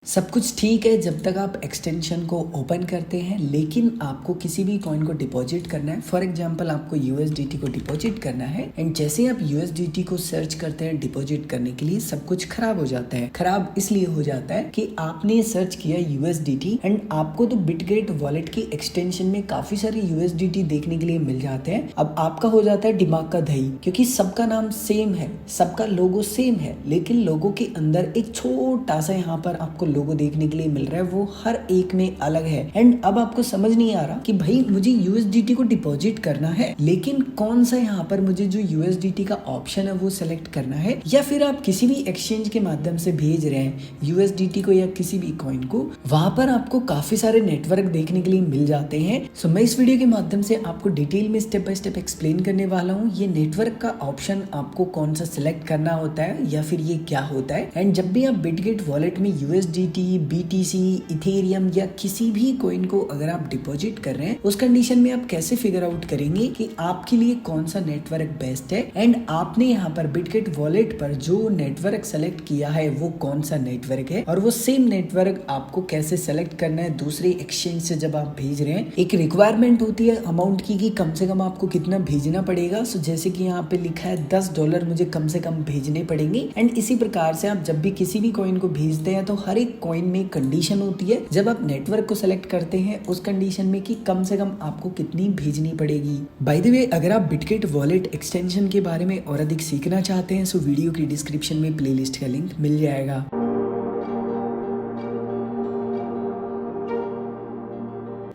सब कुछ ठीक है जब तक आप एक्सटेंशन को ओपन करते हैं, लेकिन आपको किसी भी कॉइन को डिपॉजिट करना है। फॉर एग्जांपल आपको यूएसडीटी को डिपॉजिट करना है एंड जैसे आप यूएसडीटी को सर्च करते हैं डिपॉजिट करने के लिए, सब कुछ खराब हो जाता है। खराब इसलिए हो जाता है कि आपने सर्च किया यूएसडीटी एंड आपको तो बिटगेट वॉलेट की एक्सटेंशन में काफी सारे यूएसडीटी देखने के लिए मिल जाते हैं। अब आपका हो जाता है दिमाग का दही, क्योंकि सबका नाम सेम है, सबका लोगो सेम है, लेकिन लोगो के अंदर एक छोटा सा यहाँ पर आपको लोगो देखने के लिए मिल रहा है, वो हर एक में अलग है। एंड अब आपको समझ नहीं आ रहा कि भाई मुझे यूएसडीटी को डिपॉजिट करना है, लेकिन कौन सा यहाँ पर मुझे जो यूएसडीटी का ऑप्शन है वो सिलेक्ट करना है, या फिर आप किसी भी एक्सचेंज के माध्यम से भेज रहे हैं यूएसडीटी को या किसी भी कॉइन को, वहां पर आपको काफी सारे नेटवर्क देखने के लिए मिल जाते हैं। सो मैं इस वीडियो के माध्यम से आपको डिटेल में स्टेप बाय स्टेप एक्सप्लेन करने वाला हूँ ये नेटवर्क का ऑप्शन आपको कौन सा सिलेक्ट करना होता है या फिर ये क्या होता है। एंड जब भी आप बिटगेट वॉलेट में यूएसडीटी, बीटीसी, इथेरियम या किसी भी कॉइन को अगर आप डिपॉजिट कर रहे हैं, उस कंडीशन में आप कैसे फिगर आउट करेंगे कि आपके लिए कौन सा नेटवर्क बेस्ट है। एंड आपने यहाँ पर बिटगेट वॉलेट पर जो नेटवर्क सेलेक्ट किया है वो कौन सा नेटवर्क है, और वो सेम नेटवर्क आपको कैसे सेलेक्ट करना है दूसरे एक्सचेंज से जब आप भेज रहे हैं। एक रिक्वायरमेंट होती है अमाउंट की कि कम से कम आपको कितना भेजना पड़ेगा। सो जैसे कि यहाँ पे लिखा है $10 मुझे कम से कम भेजने पड़ेंगे। एंड इसी प्रकार से आप जब भी किसी भी कॉइन को भेजते हैं तो हर एक कॉइन में कंडीशन होती है, जब आप नेटवर्क को सेलेक्ट करते हैं उस कंडीशन में कि कम से कम आपको कितनी भेजनी पड़ेगी। बाय द वे, अगर आप बिटगेट वॉलेट एक्सटेंशन के बारे में और अधिक सीखना चाहते हैं, सो वीडियो की डिस्क्रिप्शन में प्लेलिस्ट का लिंक मिल जाएगा।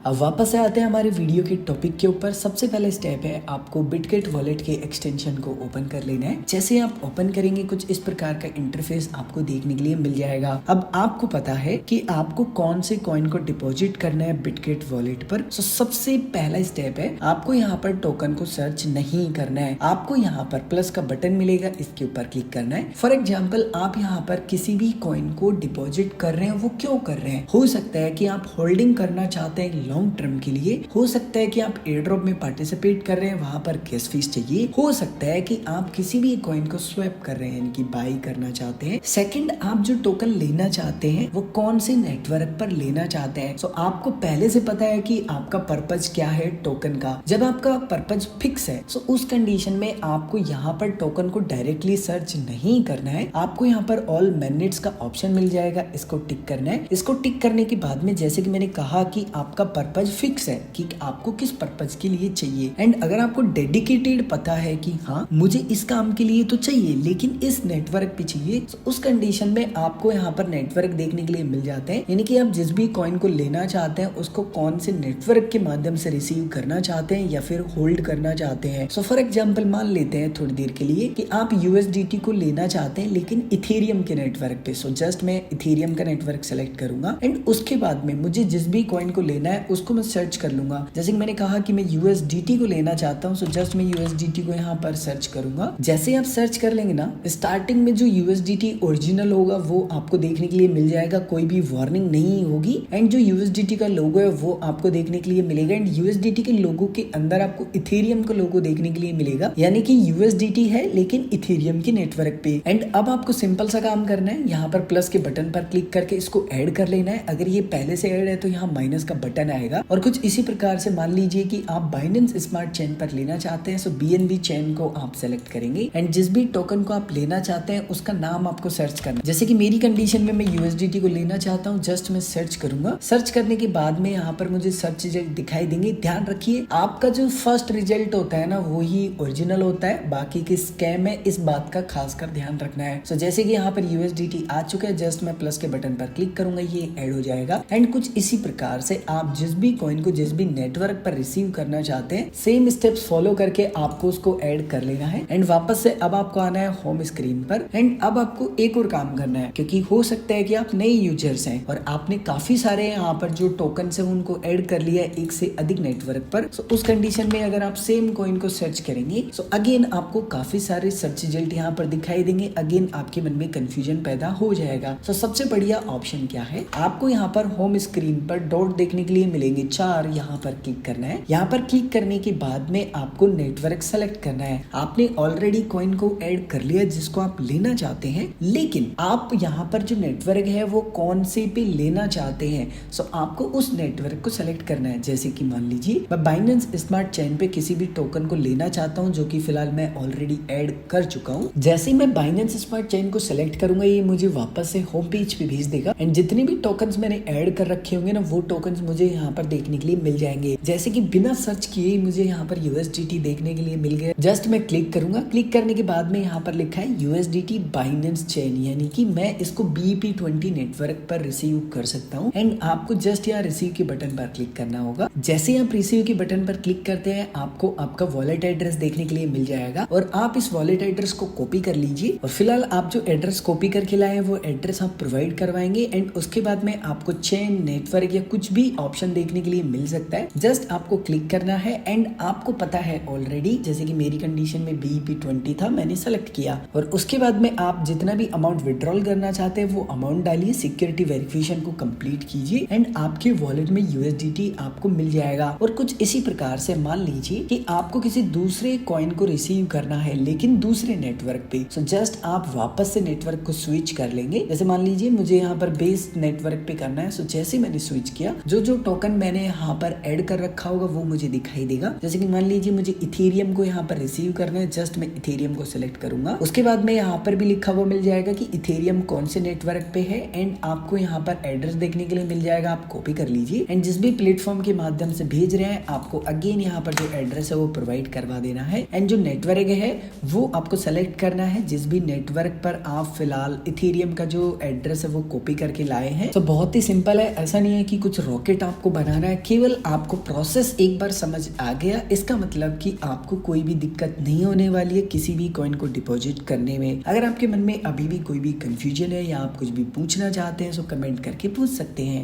अब वापस से आते हैं हमारे वीडियो के टॉपिक के ऊपर। सबसे पहले स्टेप है आपको बिटगेट वॉलेट के एक्सटेंशन को ओपन कर लेना है। जैसे आप ओपन करेंगे कुछ इस प्रकार का इंटरफेस आपको देखने के लिए मिल जाएगा। अब आपको पता है कि आपको कौन से कॉइन को डिपॉजिट करना है बिटगेट वॉलेट पर। सो सबसे पहला स्टेप है आपको यहाँ पर टोकन को सर्च नहीं करना है, आपको यहाँ पर प्लस का बटन मिलेगा, इसके ऊपर क्लिक करना है। फॉर एग्जाम्पल आप यहाँ पर किसी भी कॉइन को डिपॉजिट कर रहे हैं, वो क्यों कर रहे हैं? हो सकता है कि आप होल्डिंग करना चाहते हैं लॉन्ग टर्म के लिए, हो सकता है कि आप एयर ड्रॉप में पार्टिसिपेट कर रहे हैं, वहां पर गैस फीस चाहिए, हो सकता है कि आप किसी भी कॉइन को स्वैप कर रहे हैं यानी कि बाई करना चाहते हैं। सेकंड, आप जो टोकन लेना चाहते हैं वो कौन से नेटवर्क पर लेना चाहते हैं। सो आपको पहले से पता है कि आपका पर्पज क्या है टोकन का। जब आपका पर्पज फिक्स है सो उस कंडीशन में आपको यहाँ पर टोकन को डायरेक्टली सर्च नहीं करना है, आपको यहाँ पर ऑल मैग्नेट्स का ऑप्शन मिल जाएगा, इसको टिक करना है। इसको टिक करने के बाद में जैसे कि मैंने कहा कि आपका पर्पज फिक्स है कि आपको किस पर्पज के लिए चाहिए। एंड अगर आपको डेडिकेटेड पता है कि हाँ मुझे इस काम के लिए तो चाहिए लेकिन इस नेटवर्क पे चाहिए, तो उस कंडीशन में आपको यहाँ पर नेटवर्क देखने के लिए मिल जाते हैं, यानी कि आप जिस भी कॉइन को लेना चाहते हैं उसको कौन से नेटवर्क के माध्यम से रिसीव करना चाहते हैं या फिर होल्ड करना चाहते हैं। सो फॉर एग्जाम्पल मान लेते हैं थोड़ी देर के लिए कि आप यूएसडीटी को लेना चाहते हैं लेकिन इथेरियम के नेटवर्क पे। सो जस्ट मैं इथेरियम का नेटवर्क सेलेक्ट करूंगा एंड उसके बाद में मुझे जिस भी कॉइन को लेना है उसको मैं सर्च कर लूंगा। जैसे कि मैंने कहा कि मैं यूएसडीटी को लेना चाहता हूं, सो जस्ट मैं यूएसडीटी को यहाँ पर सर्च करूंगा। जैसे आप सर्च कर लेंगे ना, स्टार्टिंग में जो यूएसडीटी ओरिजिनल होगा वो आपको देखने के लिए मिल जाएगा, कोई भी वार्निंग नहीं होगी। एंड जो यूएसडीटी का लोगो है वो आपको देखने के लिए मिलेगा। एंड यूएसडीटी के लोगो के अंदर आपको इथेरियम का लोगो देखने के लिए मिलेगा, यानी कि यूएसडीटी है लेकिन इथेरियम के नेटवर्क पे। एंड अब आपको सिंपल सा काम करना है, यहाँ पर प्लस के बटन पर क्लिक करके इसको ऐड कर लेना है। अगर ये पहले से ऐड है तो यहाँ माइनस का बटन आएगा। और कुछ इसी प्रकार से मान लीजिए कि आप बाइनेंस स्मार्ट चेन पर लेना चाहते हैं, सो बीएनबी चेन को आप सेलेक्ट करेंगे एंड जिस भी टोकन को आप लेना चाहते हैं उसका नाम आपको सर्च करना है। जैसे कि मेरी कंडीशन में मैं यूएसडीटी को लेना चाहता हूँ, जस्ट मैं सर्च करूंगा। सर्च करने के बाद में यहाँ पर मुझे सर्च रिजल्ट दिखाई देंगे। ध्यान रखिए आपका जो फर्स्ट रिजल्ट होता है ना वो ही ओरिजिनल होता है, बाकी के स्कैम है, इस बात का खासकर ध्यान रखना है। सो जैसे कि यहाँ पर यूएसडीटी आ चुका है, जस्ट मैं प्लस के बटन पर क्लिक करूंगा, ये ऐड हो जाएगा। एंड कुछ इसी प्रकार से आप जिस भी कॉइन को जिस भी नेटवर्क पर रिसीव करना चाहते हैं सेम स्टेप्स फॉलो करके आपको उसको ऐड कर लेना है। एंड वापस से अब आपको आना है होम स्क्रीन पर। एंड अब आपको एक और काम करना है, क्योंकि हो सकता है कि आप नए यूजर्स हैं और आपने काफी सारे यहाँ पर जो टोकन है उनको ऐड कर लिया है एक से अधिक नेटवर्क पर। सो उस कंडीशन में अगर आप सेम कॉइन को सर्च करेंगे सो अगेन आपको काफी सारे सर्च रिजल्ट यहाँ पर दिखाई देंगे। अगेन आपके मन में कंफ्यूजन पैदा हो जाएगा। सो सबसे बढ़िया ऑप्शन क्या है, आपको यहाँ पर होम स्क्रीन पर डॉट देखने के लिए मिलेंगे 4, यहाँ पर क्लिक करना है। यहाँ पर क्लिक करने के बाद में आपको नेटवर्क सेलेक्ट करना है। आपने ऑलरेडी कॉइन को ऐड कर लिया जिसको आप लेना चाहते हैं, लेकिन आप यहाँ पर जो नेटवर्क है वो कौन से पे लेना चाहते हैं, सो आपको उस नेटवर्क को सेलेक्ट करना है। जैसे कि मान लीजिए मैं बाइनेंस स्मार्ट चेन पे किसी भी टोकन को लेना चाहता हूँ जो कि फिलहाल मैं ऑलरेडी ऐड कर चुका हूँ। जैसे ही मैं बाइनेंस स्मार्ट चेन को सेलेक्ट करूंगा ये मुझे वापस से होम पेज पे भेज देगा एंड जितने भी टोकन्स मैंने ऐड कर रखे होंगे ना वो टोकन्स मुझे यहाँ पर देखने के लिए मिल जाएंगे। जैसे कि बिना सर्च किए मुझे यहाँ पर USDT देखने के लिए मिल गया। जस्ट मैं क्लिक करूंगा, क्लिक करने के बाद में यहाँ पर लिखा है USDT बाइनेंस चेन, यानी कि मैं इसको BEP20 नेटवर्क पर रिसीव कर सकता हूँ। एंड आपको जस्ट यहाँ रिसीव के बटन पर क्लिक करना होगा। जैसे आप रिसीव के बटन पर क्लिक करते हैं आपको आपका वॉलेट एड्रेस देखने के लिए मिल जाएगा और आप इस वॉलेट एड्रेस को कॉपी कर लीजिए और फिलहाल आप जो एड्रेस कॉपी करके लाए हैं वो एड्रेस आप प्रोवाइड करवाएंगे एंड उसके बाद में आपको चेन, नेटवर्क या कुछ भी ऑप्शन देखने के लिए मिल सकता है। जस्ट आपको क्लिक करना है एंड आपको पता है ऑलरेडी, जैसे कि मेरी कंडीशन में BEP20 था, मैंने सेलेक्ट किया और उसके बाद में आप जितना भी अमाउंट विड्रॉल करना चाहते हैं वो अमाउंट डालिए, सिक्योरिटी वेरिफिकेशन को कंप्लीट कीजिए एंड आपके वॉलेट में USDT आपको मिल जाएगा। और कुछ इसी प्रकार से मान लीजिए कि आपको किसी दूसरे कॉइन को रिसीव करना है लेकिन दूसरे नेटवर्क पे, सो जस्ट आप वापस से नेटवर्क को स्विच कर लेंगे। जैसे मान लीजिए मुझे यहाँ पर बेस नेटवर्क पे करना है, सो जैसे मैंने स्विच किया जो टोकन मैंने यहाँ पर ऐड कर रखा होगा वो मुझे दिखाई देगा। जैसे कि मान लीजिए मुझे इथेरियम को यहाँ पर रिसीव करना है, जस्ट मैं इथेरियम को सिलेक्ट करूंगा। उसके बाद में यहाँ पर भी लिखा हुआ मिल जाएगा कि इथेरियम कौन से नेटवर्क पे है एंड आपको यहाँ पर एड्रेस देखने के लिए मिल जाएगा, आप कॉपी कर लीजिए एंड जिस भी प्लेटफॉर्म के माध्यम से भेज रहे हैं आपको अगेन यहाँ पर जो एड्रेस है वो प्रोवाइड करवा देना है एंड जो नेटवर्क है वो आपको सेलेक्ट करना है जिस भी नेटवर्क पर आप फिलहाल इथेरियम का जो एड्रेस है वो कॉपी करके लाए हैं। तो बहुत ही सिंपल है, ऐसा नहीं है कि कुछ रॉकेट आपको बनाना है, केवल आपको प्रोसेस एक बार समझ आ गया इसका मतलब कि आपको कोई भी दिक्कत नहीं होने वाली है किसी भी कॉइन को डिपॉजिट करने में। अगर आपके मन में अभी भी कोई भी कंफ्यूजन है या आप कुछ भी पूछना चाहते हैं तो कमेंट करके पूछ सकते हैं।